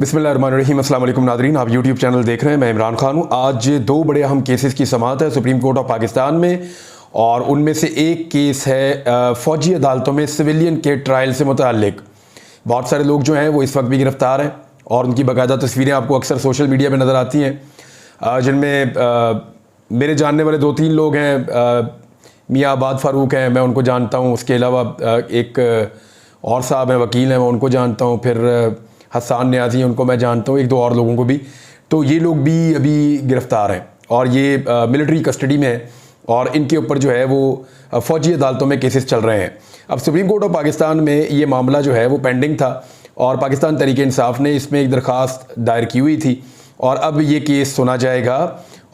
बिस्मिल्लाहिर्रहमानिर्रहीम। अस्सलाम वालेकुम नादरीन, आप यूट्यूब चैनल देख रहे हैं। मैं इमरान खान हूँ। आज दो बड़े अहम केसेस की समाअत है सुप्रीम कोर्ट ऑफ पाकिस्तान में, और उनमें से एक केस है फ़ौजी अदालतों में सिविलियन के ट्रायल से मुताल्लिक। बहुत सारे लोग जो हैं वो इस वक्त भी गिरफ़्तार हैं और उनकी बाकायदा तस्वीरें आपको अक्सर सोशल मीडिया पर नज़र आती हैं, जिनमें मेरे जानने वाले 2-3 लोग हैं। मियाँ आबाद फ़ारूक हैं, मैं उनको जानता हूँ। उसके अलावा एक और साहब हैं, वकील हैं, मैं उनको जानता हूँ। फिर हसन न्याजी हैं, उनको मैं जानता हूँ, 1-2 और लोगों को भी। तो ये लोग भी अभी गिरफ़्तार हैं और ये मिलिट्री कस्टडी में है और इनके ऊपर जो है वो फ़ौजी अदालतों में केसेस चल रहे हैं। अब सुप्रीम कोर्ट ऑफ पाकिस्तान में ये मामला जो है वो पेंडिंग था और पाकिस्तान तहरीक इंसाफ ने इसमें एक दरख्वास्त दायर की हुई थी और अब ये केस सुना जाएगा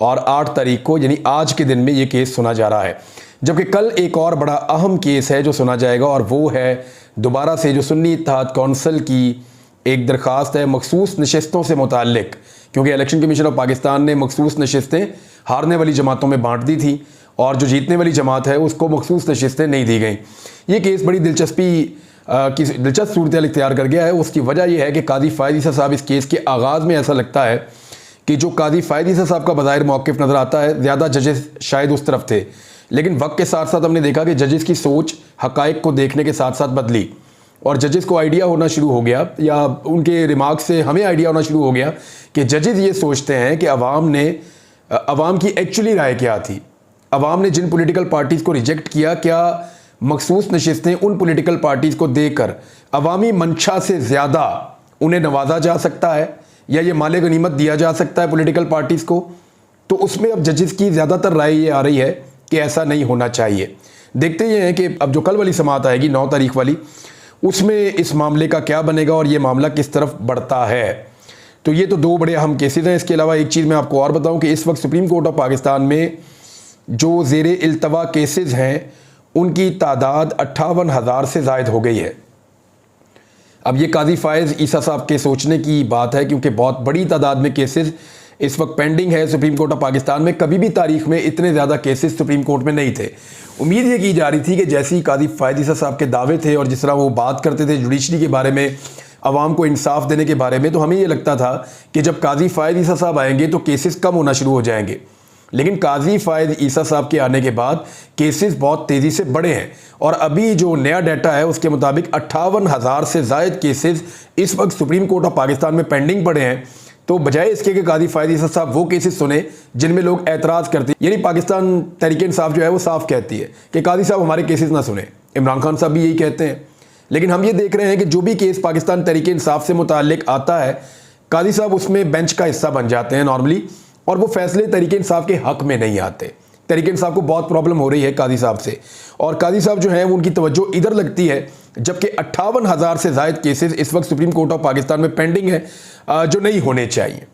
और 8 तारीख को यानी आज के दिन में ये केस सुना जा रहा है। जबकि कल एक और बड़ा अहम केस है जो सुना जाएगा और वो है दोबारा से जो सुन्नी इत्तेहाद कौंसिल की एक दरख्वास्त है मखसूस नशस्तों से मुताल्लिक, क्योंकि इलेक्शन कमीशन ऑफ पाकिस्तान ने मखसूस नशस्तें हारने वाली जमातों में बांट दी थी और जो जीतने वाली जमात है उसको मखसूस नशस्तें नहीं दी गई। ये केस बड़ी दिलचस्प सूरत इख्तियार कर गया है। उसकी वजह यह है कि कादी फ़ायद ईसा साहब इस केस के आगाज़ में ऐसा लगता है कि जो कादी फ़ायद ईसा साहब का बज़ाहिर मौक़िफ़ नज़र आता है, ज़्यादा जजेस शायद उस तरफ थे, लेकिन वक्त के साथ साथ हमने देखा कि जजेस की सोच हक़ाइक़ को देखने के साथ साथ बदली और जजेस को आइडिया होना शुरू हो गया, या उनके रिमार्क से हमें आइडिया होना शुरू हो गया कि जजेस ये सोचते हैं कि अवाम की एक्चुअली राय क्या थी। अवाम ने जिन पॉलिटिकल पार्टीज़ को रिजेक्ट किया, क्या मखसूस नशिस्तें उन पॉलिटिकल पार्टीज़ को देकर अवामी मंशा से ज़्यादा उन्हें नवाजा जा सकता है या ये माले गनीमत दिया जा सकता है पॉलिटिकल पार्टीज़ को? तो उसमें अब जजेस की ज़्यादातर राय ये आ रही है कि ऐसा नहीं होना चाहिए। देखते ये हैं कि अब जो कल वाली समाअत आएगी 9 तारीख वाली, उसमें इस मामले का क्या बनेगा और ये मामला किस तरफ बढ़ता है। तो ये तो 2 बड़े अहम केसेस हैं। इसके अलावा एक चीज़ मैं आपको और बताऊं कि इस वक्त सुप्रीम कोर्ट ऑफ पाकिस्तान में जो ज़ेरे इल्तवा केसेस हैं उनकी तादाद 58,000 से ज़ायद हो गई है। अब ये कादी फ़ायज़ ईसा साहब के सोचने की बात है, क्योंकि बहुत बड़ी तादाद में केसेस इस वक्त पेंडिंग है सुप्रीम कोर्ट ऑफ पाकिस्तान में। कभी भी तारीख में इतने ज़्यादा केसेस सुप्रीम कोर्ट में नहीं थे। उम्मीद ये की जा रही थी कि जैसे ही कादी फ़ायद ईसा साहब के दावे थे और जिस तरह वो बात करते थे जुडिशरी के बारे में, आवाम को इंसाफ देने के बारे में, तो हमें ये लगता था कि जब कादी फ़ायद ईसा साहब आएंगे तो केसेस कम होना शुरू हो जाएंगे। लेकिन कादी फ़ायद ईसा साहब के आने के बाद केसेस बहुत तेज़ी से बढ़े हैं और अभी जो नया डाटा है उसके मुताबिक 58,000 से ज़ायद केसेस इस वक्त सुप्रीम कोर्ट ऑफ पाकिस्तान में पेंडिंग पड़े हैं। तो बजाय इसके कि कादी फ़ायद ईसा साहब वो केसेस सुने जिनमें लोग एतराज़ करते हैं, यानी पाकिस्तान तहरीक इंसाफ जो है वो साफ कहती है कि कादी साहब हमारे केसेस ना सुने। इमरान खान साहब भी यही कहते हैं। लेकिन हम ये देख रहे हैं कि जो भी केस पाकिस्तान तहरीक इंसाफ से मुताल्लिक आता है, कादी साहब उसमें बेंच का हिस्सा बन जाते हैं नॉर्मली, और वो फैसले तहरीक इंसाफ के हक़ में नहीं आते। तहरीक इंसाफ को बहुत प्रॉब्लम हो रही है कादी साहब से, और कादी साहब जो है वो उनकी तवज्जो इधर लगती है, जबकि 58,000 से ज़ायद केसेस इस वक्त सुप्रीम कोर्ट ऑफ पाकिस्तान में पेंडिंग है जो नहीं होने चाहिए।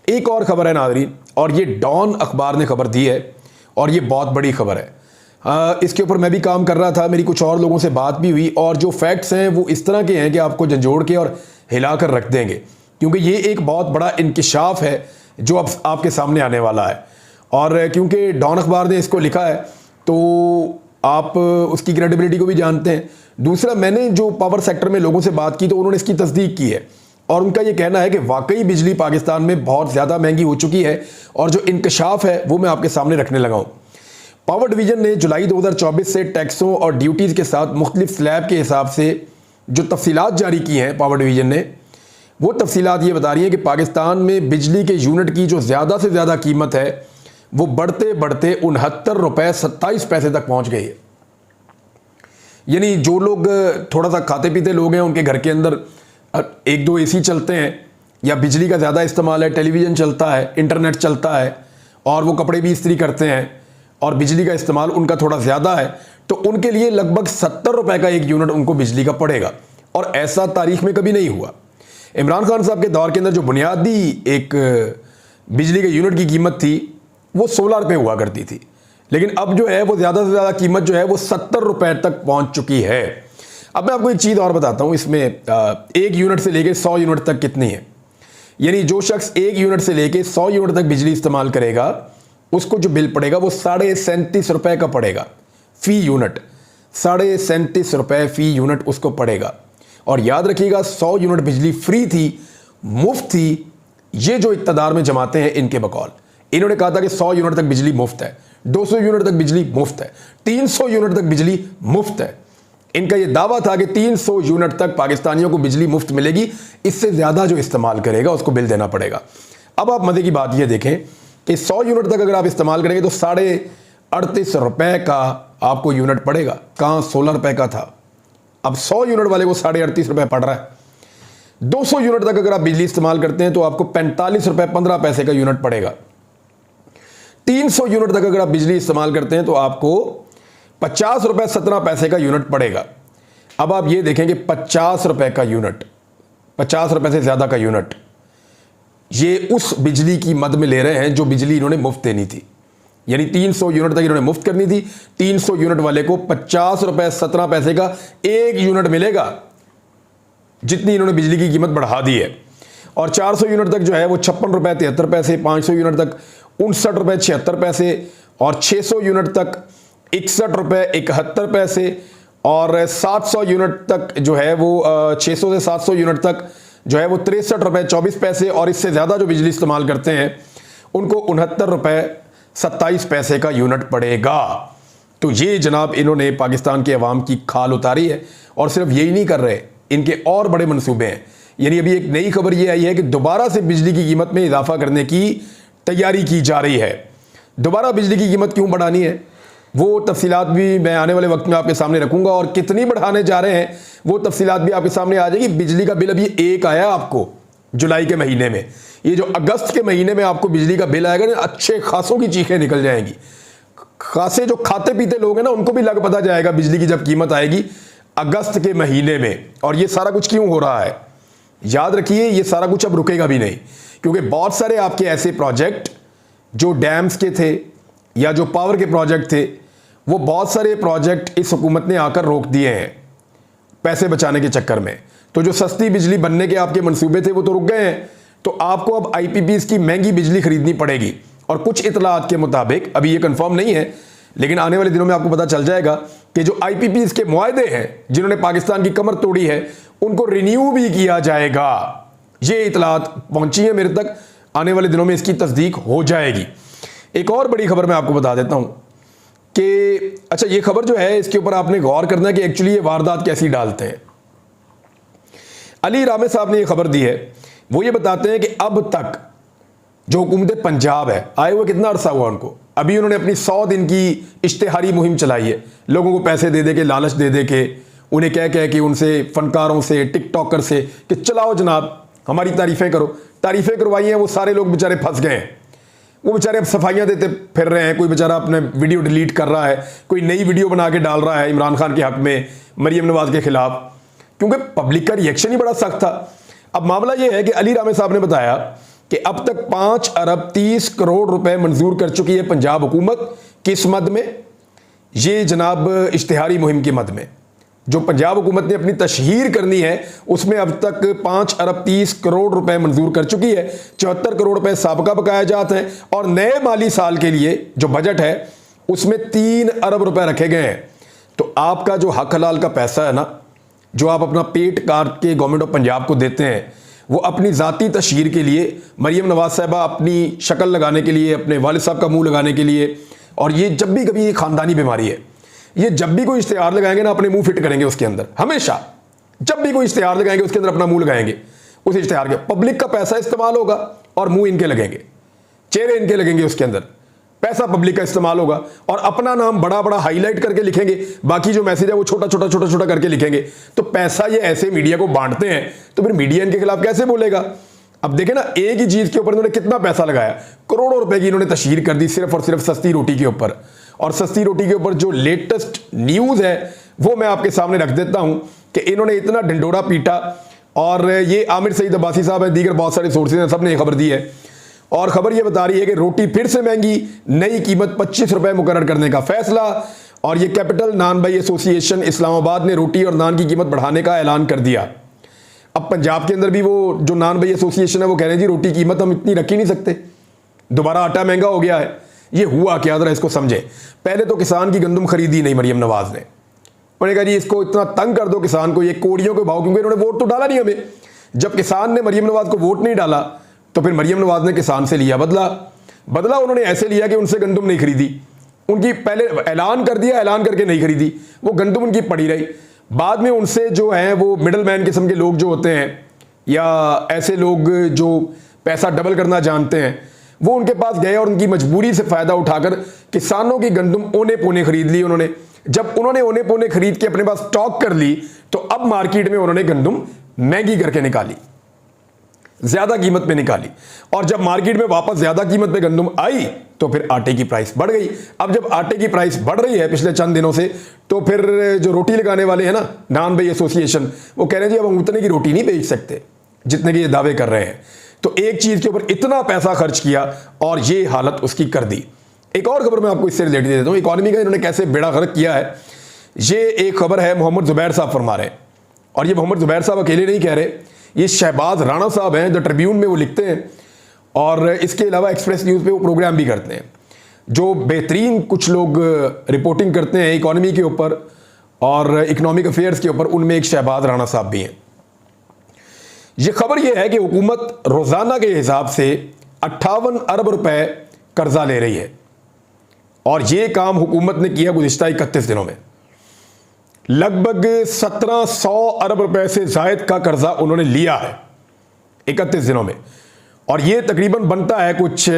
एक और ख़बर है नाज़रीन, और ये डॉन अखबार ने खबर दी है और ये बहुत बड़ी खबर है। इसके ऊपर मैं भी काम कर रहा था, मेरी कुछ और लोगों से बात भी हुई, और जो फैक्ट्स हैं वो इस तरह के हैं कि आपको झंझोड़ के और हिला कर रख देंगे, क्योंकि ये एक बहुत बड़ा इंकिशाफ है जो अब आपके सामने आने वाला है। और क्योंकि डॉन अखबार ने इसको लिखा है तो आप उसकी क्रेडिबिलिटी को भी जानते हैं। दूसरा, मैंने जो पावर सेक्टर में लोगों से बात की तो उन्होंने इसकी तस्दीक की है और उनका ये कहना है कि वाकई बिजली पाकिस्तान में बहुत ज़्यादा महंगी हो चुकी है, और जो इंकशाफ है वो मैं आपके सामने रखने लगा हूँ। पावर डिवीज़न ने जुलाई 2024 से टैक्सों और ड्यूटीज़ के साथ मुख्तलिफ स्लैब के हिसाब से जो तफसीलात जारी की हैं पावर डिवीज़न ने, वो तफसीलात ये बता रही हैं कि पाकिस्तान में बिजली के यूनिट की जो ज़्यादा से ज़्यादा कीमत है वो बढ़ते बढ़ते 69 रुपये 27 पैसे तक पहुँच गई है। यानी जो लोग थोड़ा सा खाते पीते लोग हैं, उनके घर के अंदर 1-2 एसी चलते हैं या बिजली का ज़्यादा इस्तेमाल है, टेलीविज़न चलता है, इंटरनेट चलता है, और वो कपड़े भी इस्त्री करते हैं और बिजली का इस्तेमाल उनका थोड़ा ज़्यादा है, तो उनके लिए लगभग 70 रुपये का एक यूनिट उनको बिजली का पड़ेगा, और ऐसा तारीख में कभी नहीं हुआ। इमरान खान साहब के दौर के अंदर जो बुनियादी एक बिजली के यूनिट की कीमत थी वो 16 रुपये हुआ करती थी, लेकिन अब जो है वो ज़्यादा से ज़्यादा कीमत जो है वो 70 रुपये तक पहुँच चुकी है। अब मैं आपको एक चीज़ और बताता हूँ, इसमें 1 यूनिट से लेके 100 यूनिट तक कितनी है। यानी जो शख्स 1 यूनिट से लेके 100 यूनिट तक बिजली इस्तेमाल करेगा उसको जो बिल पड़ेगा वो 37.5 रुपये का पड़ेगा फ़ी यूनिट। 37.5 रुपये फ़ी यूनिट उसको पड़ेगा। और याद रखिएगा 100 यूनिट बिजली फ्री थी, मुफ्त थी, ये जो इक़्तिदार में जमाते हैं इनके बकौल। इन्होंने कहा था कि 100 यूनिट तक बिजली मुफ्त है, 200 यूनिट तक बिजली मुफ्त है, 300 यूनिट तक बिजली मुफ्त है। इनका यह दावा था कि 300 यूनिट तक पाकिस्तानियों को बिजली मुफ्त मिलेगी, इससे ज़्यादा जो इस्तेमाल करेगा उसको बिल देना पड़ेगा। अब आप मज़े की बात यह देखें कि 100 यूनिट तक अगर आप इस्तेमाल करेंगे तो 38.5 रुपये का आपको यूनिट पड़ेगा। कहाँ 16 रुपये का था, अब 100 यूनिट वाले को 38.5 रुपये पड़ रहा है। 200 यूनिट तक अगर आप बिजली इस्तेमाल करते हैं तो आपको 45 रुपये 15 पैसे का यूनिट पड़ेगा। 300 यूनिट तक अगर आप बिजली इस्तेमाल करते हैं तो आपको 50 रुपये 17 पैसे का यूनिट पड़ेगा। अब आप ये देखें कि 50 रुपये का यूनिट, 50 रुपये से ज़्यादा का यूनिट, ये उस बिजली की मद में ले रहे हैं जो बिजली इन्होंने मुफ्त देनी थी। यानी 300 यूनिट तक इन्होंने मुफ्त करनी थी, 300 यूनिट वाले को 50 रुपये 17 पैसे का एक यूनिट मिलेगा, जितनी इन्होंने बिजली की कीमत बढ़ा दी है। और 400 यूनिट तक जो है वो 56 रुपये 73 पैसे, 500 यूनिट तक 59 रुपये 76 पैसे, और 600 यूनिट तक 61 रुपये 71 पैसे, और 700 यूनिट तक जो है वो 600 से 700 यूनिट तक जो है वो 63 रुपये 24 पैसे, और इससे ज़्यादा जो बिजली इस्तेमाल करते हैं उनको 69 रुपये 27 पैसे का यूनिट पड़ेगा। तो ये जनाब इन्होंने पाकिस्तान के अवाम की खाल उतारी है। और सिर्फ यही नहीं कर रहे, इनके और बड़े मंसूबे हैं। यानी अभी एक नई खबर ये आई है कि दोबारा से बिजली की कीमत में इजाफा करने की तैयारी की जा रही है। दोबारा बिजली की कीमत क्यों बढ़ानी है, वो तफसीलात भी मैं आने वाले वक्त में आपके सामने रखूंगा, और कितनी बढ़ाने जा रहे हैं वो तफसीलात भी आपके सामने आ जाएगी। बिजली का बिल अभी एक आया आपको जुलाई के महीने में, ये जो अगस्त के महीने में आपको बिजली का बिल आएगा ना, अच्छे खासों की चीखें निकल जाएंगी। खासे जो खाते पीते लोग हैं ना, उनको भी लग पता जाएगा बिजली की जब कीमत आएगी अगस्त के महीने में। और ये सारा कुछ क्यों हो रहा है, याद रखिए, ये सारा कुछ अब रुकेगा भी नहीं, क्योंकि बहुत सारे आपके ऐसे प्रोजेक्ट जो डैम्स के थे या जो पावर के प्रोजेक्ट थे, वो बहुत सारे प्रोजेक्ट इस हुकूमत ने आकर रोक दिए हैं पैसे बचाने के चक्कर में। तो जो सस्ती बिजली बनने के आपके मंसूबे थे वो तो रुक गए हैं। तो आपको अब आईपीपीज़ की महंगी बिजली खरीदनी पड़ेगी। और कुछ इतलात के मुताबिक, अभी ये कंफर्म नहीं है, लेकिन आने वाले दिनों में आपको पता चल जाएगा कि जो आईपीपीज़ के मुआहदे हैं जिन्होंने पाकिस्तान की कमर तोड़ी है, उनको रिन्यू भी किया जाएगा। ये इतलात पहुंची है मेरे तक, आने वाले दिनों में इसकी तस्दीक हो जाएगी। एक और बड़ी खबर मैं आपको बता देता हूं कि अच्छा, ये खबर जो है इसके ऊपर आपने गौर करना है कि एक्चुअली ये वारदात कैसी डालते हैं। अली रामे साहब ने ये खबर दी है, वो ये बताते हैं कि अब तक जो हुकूमत पंजाब है, आए हुए कितना अरसा हुआ उनको, अभी उन्होंने अपनी 100 दिन की इश्तेहारी मुहिम चलाई है। लोगों को पैसे दे दे के, लालच दे दे के, उन्हें कह कह के, उनसे, फनकारों से, टिकटॉकर से कि चलाओ जनाब हमारी तारीफ़ें करो। तारीफ़ें करवाई हैं, वो सारे लोग बेचारे फंस गए हैं। वो बेचारे अब सफाइयाँ देते फिर रहे हैं। कोई बेचारा अपने वीडियो डिलीट कर रहा है, कोई नई वीडियो बना के डाल रहा है इमरान खान के हक़ में, मरीम नवाज़ के खिलाफ, क्योंकि पब्लिक का रिएक्शन ही बड़ा सख्त था। अब मामला ये है कि अली रामे साहब ने बताया कि अब तक 5 अरब 30 करोड़ रुपए मंजूर कर चुकी है पंजाब हुकूमत। किस मद में? ये जनाब इश्तिहारी मुहिम की मद में, जो पंजाब हुकूमत ने अपनी तशहीर करनी है, उसमें अब तक 5 अरब 30 करोड़ रुपए मंजूर कर चुकी है। 74 करोड़ रुपए साबका बकाया जाते हैं, और नए माली साल के लिए जो बजट है उसमें 3 अरब रुपए रखे गए हैं। तो आपका जो हक हलाल का पैसा है ना, जो आप अपना पेट काट के गवर्नमेंट ऑफ पंजाब को देते हैं, वो अपनी ज़ाती तशहीर के लिए, मरीम नवाज साहिबा अपनी शक्ल लगाने के लिए, अपने वालिद साहब का मुंह लगाने के लिए, और ये जब भी कभी, ये ख़ानदानी बीमारी है, ये जब भी कोई इश्तिहार लगाएंगे ना, अपने मुंह फिट करेंगे उसके अंदर। हमेशा जब भी कोई इश्तिहार लगाएंगे उसके अंदर अपना मुंह लगाएंगे उस इश्तिहार के। पब्लिक का पैसा इस्तेमाल होगा और मुंह इनके लगेंगे, चेहरे इनके लगेंगे, उसके अंदर पैसा पब्लिक का इस्तेमाल होगा, और अपना नाम बड़ा बड़ा हाईलाइट करके लिखेंगे, बाकी जो मैसेज है वो छोटा छोटा छोटा छोटा करके लिखेंगे। तो पैसा ये ऐसे मीडिया को बांटते हैं, तो फिर मीडिया इनके खिलाफ कैसे बोलेगा? अब देखें ना, एक ही चीज के ऊपर इन्होंने कितना पैसा लगाया, करोड़ों रुपए की इन्होंने तशहीर कर दी सिर्फ और सिर्फ सस्ती रोटी के ऊपर। और सस्ती रोटी के ऊपर जो लेटेस्ट न्यूज है वो मैं आपके सामने रख देता हूं कि इन्होंने इतना ढिंडोरा पीटा, और ये आमिर सईद अब्बासी साहब है, दीगर बहुत सारे सोर्सेज हैं, सबने ये खबर दी है। और खबर ये बता रही है कि रोटी फिर से महंगी, नई कीमत 25 रुपए मुकर्रर करने का फैसला। और ये कैपिटल नान बाई एसोसिएशन इस्लामाबाद ने रोटी और नान की कीमत बढ़ाने का ऐलान कर दिया। अब पंजाब के अंदर भी वो जो नान बाई एसोसिएशन है वो कह रहे हैं जी रोटी कीमत हम इतनी रख ही नहीं सकते, दोबारा आटा महंगा हो गया है। ये हुआ क्या, जरा इसको समझे। पहले तो किसान की गंदम खरीदी नहीं मरीम नवाज ने, उन्होंने कहा जी इसको इतना तंग कर दो किसान को, ये कोड़ियों के भाव, क्योंकि इन्होंने वोट तो डाला नहीं हमें, जब किसान ने मरीम नवाज को वोट नहीं डाला तो फिर मरीम नवाज ने किसान से लिया बदला उन्होंने ऐसे लिया कि उनसे गंदम नहीं खरीदी, उनकी पहले ऐलान कर दिया, ऐलान करके नहीं खरीदी, वो गंदम उनकी पड़ी रही। बाद में उनसे जो है वो मिडल मैन किस्म के लोग जो होते हैं या ऐसे लोग जो पैसा डबल करना जानते हैं, वो उनके पास गए और उनकी मजबूरी से फ़ायदा उठाकर किसानों की गंदम औने पौने खरीद ली उन्होंने। जब उन्होंने औने पौने खरीद के अपने पास स्टॉक कर ली तो अब मार्केट में उन्होंने गंदम महंगी करके निकाली, ज्यादा कीमत पे निकाली, और जब मार्केट में वापस ज्यादा कीमत पे गंदम आई तो फिर आटे की प्राइस बढ़ गई। अब जब आटे की प्राइस बढ़ रही है पिछले चंद दिनों से, तो फिर जो रोटी लगाने वाले हैं ना, नान भाई एसोसिएशन, वो कह रहे हैं जी अब हम उतने की रोटी नहीं बेच सकते जितने के ये दावे कर रहे हैं। तो एक चीज के ऊपर इतना पैसा खर्च किया और ये हालत उसकी कर दी। एक और खबर मैं आपको इससे रिलेटेड दे देता हूं, इकोनॉमी का इन्होंने कैसे बेड़ा गर्क किया है। ये एक खबर है, मोहम्मद जुबैर साहब फरमा रहे हैं, और ये मोहम्मद जुबैर साहब अकेले नहीं कह रहे, ये शहबाज राणा साहब हैं, द ट्रिब्यून में वो लिखते हैं, और इसके अलावा एक्सप्रेस न्यूज़ पे वो प्रोग्राम भी करते हैं, जो बेहतरीन कुछ लोग रिपोर्टिंग करते हैं इकोनॉमी के ऊपर और इकोनॉमिक अफेयर्स के ऊपर, उनमें एक शहबाज राणा साहब भी हैं। ये खबर ये है कि हुकूमत रोज़ाना के हिसाब से 58 अरब रुपए कर्जा ले रही है, और ये काम हुकूमत ने किया गुज़िश्ता 31 दिनों में। लगभग 1700 अरब रुपए से जायद का कर्जा उन्होंने लिया है 31 दिनों में, और ये तकरीबन बनता है कुछ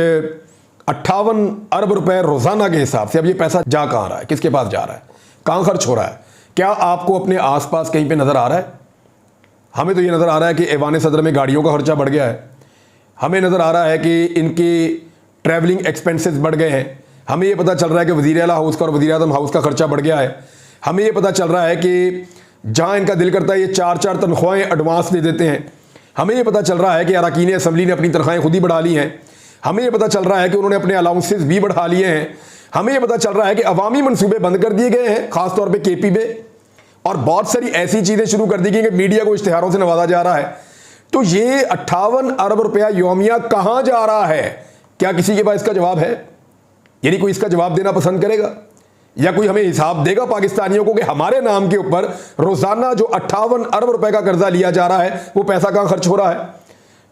58 अरब रुपए रोज़ाना के हिसाब से। अब ये पैसा जा कहाँ रहा है, किसके पास जा रहा है, कहाँ खर्च हो रहा है? क्या आपको अपने आसपास कहीं पे नज़र आ रहा है? हमें तो ये नज़र आ रहा है कि ऐवान सदर में गाड़ियों का खर्चा बढ़ गया है, हमें नज़र आ रहा है कि इनके ट्रैवलिंग एक्सपेंसेस बढ़ गए हैं, हमें ये पता चल रहा है कि वज़ीर आला हाउस का और वज़ीर आज़म हाउस का खर्चा बढ़ गया है, हमें ये पता चल रहा है कि जहाँ इनका दिल करता है ये 4-4 तनख्वाहें एडवांस दे देते हैं, हमें ये पता चल रहा है कि अरकान असम्बली ने अपनी तनख्वाहें खुद ही बढ़ा ली हैं, हमें ये पता चल रहा है कि उन्होंने अपने अलाउंसेस भी बढ़ा लिए हैं, हमें ये पता चल रहा है कि अवामी मनसूबे बंद कर दिए गए हैं, खासतौर पर KP में, और बहुत सारी ऐसी चीज़ें शुरू कर दी गई कि मीडिया को इश्तिहारों से नवाजा जा रहा है। तो ये 58 अरब रुपया योमिया कहाँ जा रहा है? क्या किसी के पास इसका जवाब है? यानी कोई इसका जवाब देना पसंद करेगा, या कोई हमें हिसाब देगा पाकिस्तानियों को कि हमारे नाम के ऊपर रोजाना जो 58 अरब रुपए का कर्जा लिया जा रहा है वो पैसा कहाँ खर्च हो रहा है?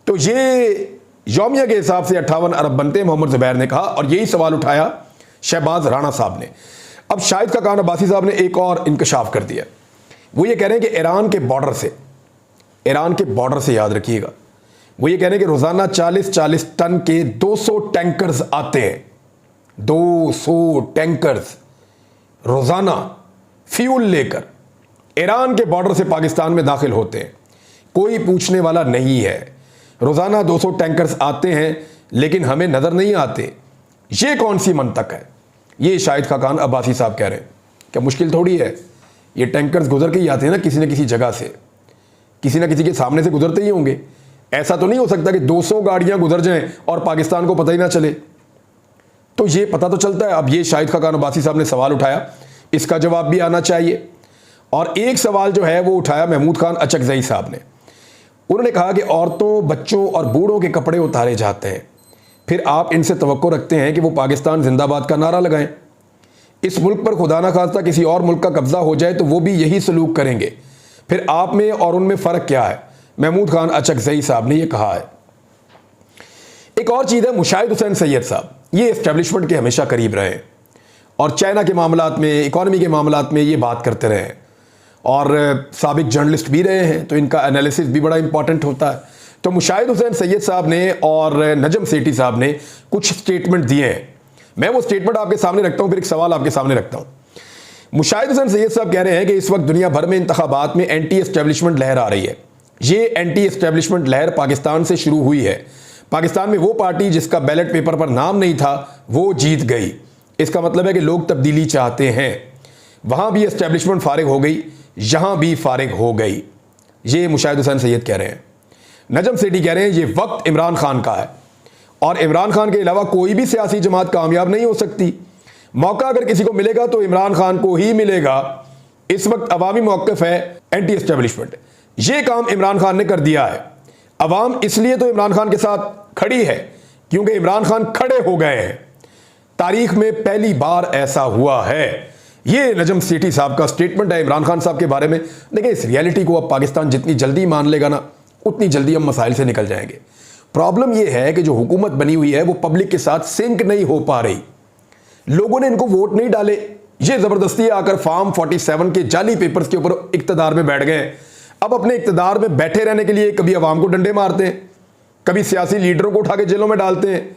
तो ये योमिया के हिसाब से 58 अरब बनते हैं, मोहम्मद जुबैर ने कहा, और यही सवाल उठाया शहबाज राणा साहब ने। अब शाहिद खाकान अब्बासी साहब ने एक और इंकशाफ कर दिया, वो ये कह रहे हैं कि ईरान के बॉर्डर से याद रखिएगा, वो ये कह रहे हैं कि रोजाना 40-40 टन के 200 टैंकर्स आते हैं, 200 टैंकर्स रोजाना फ्यूल लेकर ईरान के बॉर्डर से पाकिस्तान में दाखिल होते हैं। कोई पूछने वाला नहीं है, रोजाना 200 टैंकर्स आते हैं लेकिन हमें नजर नहीं आते। ये कौन सी मंतक है? ये शाहिद खाकान अब्बासी साहब कह रहे हैं। क्या मुश्किल थोड़ी है, ये टैंकर्स गुजर के ही आते हैं ना किसी न किसी जगह से, किसी न किसी के सामने से गुजरते ही होंगे। ऐसा तो नहीं हो सकता कि 200 गाड़ियां गुजर जाएं और पाकिस्तान को पता ही ना चले। तो ये पता तो चलता है। अब ये शाहिद खाकान अब्बासी साहब ने सवाल उठाया, इसका जवाब भी आना चाहिए। और एक सवाल जो है वो उठाया महमूद खान अचकजई साहब ने। उन्होंने कहा कि औरतों, बच्चों और बूढ़ों के कपड़े उतारे जाते हैं, फिर आप इनसे तवक्को रखते हैं कि वो पाकिस्तान जिंदाबाद का नारा लगाएं। इस मुल्क पर खुदा ना खास्ता किसी और मुल्क का कब्जा हो जाए तो वो भी यही सलूक करेंगे, फिर आप में और उनमें फ़र्क क्या है? महमूद खान अचकजई साहब ने यह कहा है। एक और चीज़ है, मुशाहिद हुसैन सैयद साहब, ये इस्टेब्लिशमेंट के हमेशा करीब रहे हैं और चाइना के मामलात में, इकॉनमी के मामलात में ये बात करते रहे हैं, और साबिक जर्नलिस्ट भी रहे हैं, तो इनका एनालिसिस भी बड़ा इंपॉर्टेंट होता है। तो मुशाहिद हुसैन सैयद साहब ने और नजम सेठी साहब ने कुछ स्टेटमेंट दिए हैं। मैं वो स्टेटमेंट आपके सामने रखता हूँ, फिर एक सवाल आपके सामने रखता हूँ। मुशाहिद हुसैन सैयद साहब कह रहे हैं कि इस वक्त दुनिया भर में इंतखाबात में एंटी एस्टेब्लिशमेंट लहर आ रही है। ये एंटी एस्टेब्लिशमेंट लहर पाकिस्तान से शुरू हुई है। पाकिस्तान में वो पार्टी जिसका बैलेट पेपर पर नाम नहीं था वो जीत गई। इसका मतलब है कि लोग तब्दीली चाहते हैं। वहाँ भी एस्टेब्लिशमेंट फारिग हो गई, यहाँ भी फारिग हो गई। ये मुशाहिद हुसैन सैयद कह रहे हैं। नजम सेठी कह रहे हैं ये वक्त इमरान खान का है और इमरान खान के अलावा कोई भी सियासी जमात कामयाब नहीं हो सकती। मौका अगर किसी को मिलेगा तो इमरान खान को ही मिलेगा। इस वक्त अवामी मौक़िफ़ है एंटी एस्टेब्लिशमेंट। ये काम इमरान खान ने कर दिया है। अवाम इसलिए तो इमरान खान के साथ खड़ी है क्योंकि इमरान खान खड़े हो गए हैं। तारीख में पहली बार ऐसा हुआ है। ये नजम सेठी साहब का स्टेटमेंट है इमरान खान साहब के बारे में। देखिए, इस रियलिटी को अब पाकिस्तान जितनी जल्दी मान लेगा ना, उतनी जल्दी हम मसाइल से निकल जाएंगे। प्रॉब्लम यह है कि जो हुकूमत बनी हुई है वो पब्लिक के साथ सिंक नहीं हो पा रही। लोगों ने इनको वोट नहीं डाले, ये ज़बरदस्ती आकर फॉर्म 47 के जाली पेपर्स के ऊपर इक़्तिदार में बैठ गए। अब अपने इक़्तिदार में बैठे रहने के लिए कभी अवाम को डंडे मारते हैं, कभी सियासी लीडरों को उठा के जेलों में डालते हैं,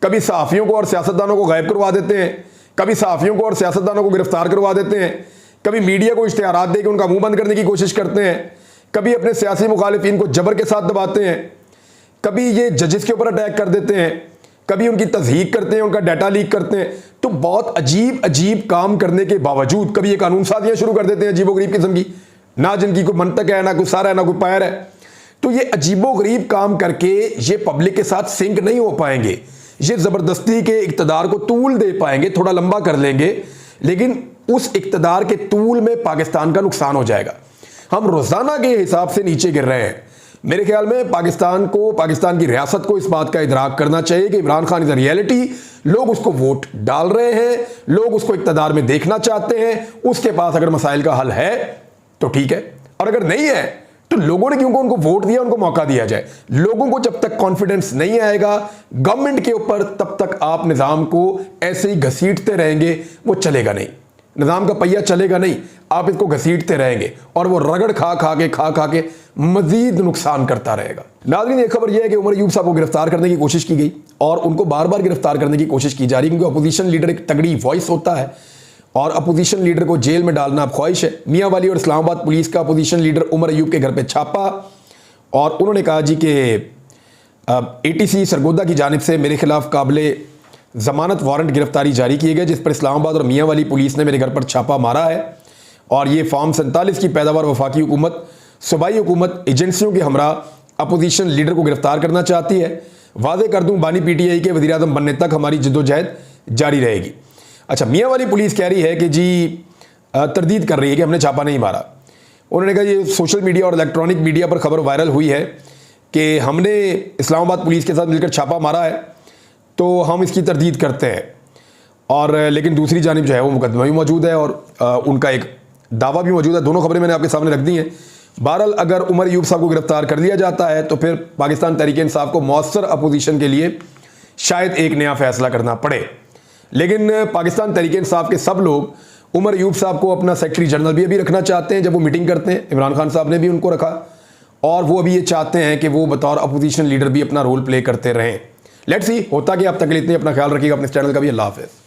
कभी सहाफ़ियों को और सियासतदानों को गायब करवा देते हैं, कभी सहाफ़ियों को और सियासतदानों को गिरफ्तार करवा देते हैं, कभी मीडिया को इश्तिहारात दे के उनका मुंह बंद करने की कोशिश करते हैं, कभी अपने सियासी मुखालिफिन को जबर के साथ दबाते हैं, कभी ये जजेस के ऊपर अटैक कर देते हैं, कभी उनकी तज़हीक करते हैं, उनका डाटा लीक करते हैं। तो बहुत अजीब अजीब काम करने के बावजूद कभी ये कानून साजियाँ शुरू कर देते हैं अजीबोगरीब किस्म की, ना जिनकी कोई मंतक है, ना कोई सारा है, ना कोई पैर है। तो ये अजीबोगरीब काम करके ये पब्लिक के साथ सिंक नहीं हो पाएंगे, ये ज़बरदस्ती के इक़्तिदार को तूल दे पाएंगे, थोड़ा लंबा कर लेंगे, लेकिन उस इक़्तिदार के तूल में पाकिस्तान का नुकसान हो जाएगा। हम रोज़ाना के हिसाब से नीचे गिर रहे हैं। मेरे ख्याल में पाकिस्तान की रियासत को इस बात का इदराक करना चाहिए कि Imran Khan is a reality. लोग उसको वोट डाल रहे हैं, लोग उसको इक़्तिदार में देखना चाहते हैं। उसके पास अगर मसाइल का हल है तो ठीक है, और अगर नहीं है तो लोगों ने क्यों उनको वोट दिया, उनको मौका दिया जाए। लोगों को जब तक कॉन्फिडेंस नहीं आएगा गवर्नमेंट के ऊपर, तब तक आप निज़ाम को ऐसे ही घसीटते रहेंगे, वो चलेगा नहीं। निज़ाम का पहिया चलेगा नहीं, आप इसको घसीटते रहेंगे और वो रगड़ खा खा के मजीद नुकसान करता रहेगा। नाज़रीन, एक खबर यह है कि उमर अयूब साहब को गिरफ्तार करने की कोशिश की गई और उनको बार बार गिरफ्तार करने की कोशिश की जा रही है, क्योंकि अपोजिशन लीडर एक तगड़ी वॉइस होता है और अपोजिशन लीडर को जेल में डालना अब ख्वाहिश है। मियाँ वाली और इस्लामाबाद पुलिस का अपोजिशन लीडर उमर अयूब के घर पर छापा और उन्होंने कहा जी कि ATC सरगोदा की जानिब से मेरे खिलाफ काबिल ज़मानत वारंट गिरफ्तारी जारी किए गए, जिस पर इस्लामाबाद और मियाँ वाली पुलिस ने मेरे घर पर छापा मारा है और ये फॉर्म 47 की पैदावार वफाकी हुकूमत, सूबाई हुकूमत एजेंसियों के हमरा अपोजिशन लीडर को गिरफ्तार करना चाहती है। वाज़े कर दूं, बानी PTI के वज़ीर आज़म बनने तक हमारी जद्दोजहद जारी रहेगी। अच्छा, मियाँ वाली पुलिस कह रही है कि जी तरदीद कर रही है कि हमने छापा नहीं मारा। उन्होंने कहा ये सोशल मीडिया और इलेक्ट्रॉनिक मीडिया पर खबर वायरल हुई है कि हमने इस्लामाबाद पुलिस के साथ मिलकर छापा मारा है, तो हम इसकी तरदीद करते हैं। और लेकिन दूसरी जानिब जो है वो मुकदमा भी मौजूद है और उनका एक दावा भी मौजूद है। दोनों खबरें मैंने आपके सामने रख दी हैं। बहरहाल अगर उमर अयूब साहब को गिरफ्तार कर लिया जाता है तो फिर पाकिस्तान तहरीक इंसाफ को मौसर अपोजिशन के लिए शायद एक नया फैसला करना पड़े। लेकिन पाकिस्तान तहरीक इंसाफ के सब लोग उमर अयूब साहब को अपना सेक्रेटरी जनरल भी अभी रखना चाहते हैं। जब वो मीटिंग करते हैं, इमरान खान साहब ने भी उनको रखा और वो अभी ये चाहते हैं कि वो बतौर अपोजिशन लीडर भी अपना रोल प्ले करते रहें। लेट्स सी होता कि अब तक के लिए इतने, अपना ख्याल रखिएगा, अपने चैनल का भी। अल्लाह हाफ़िज़।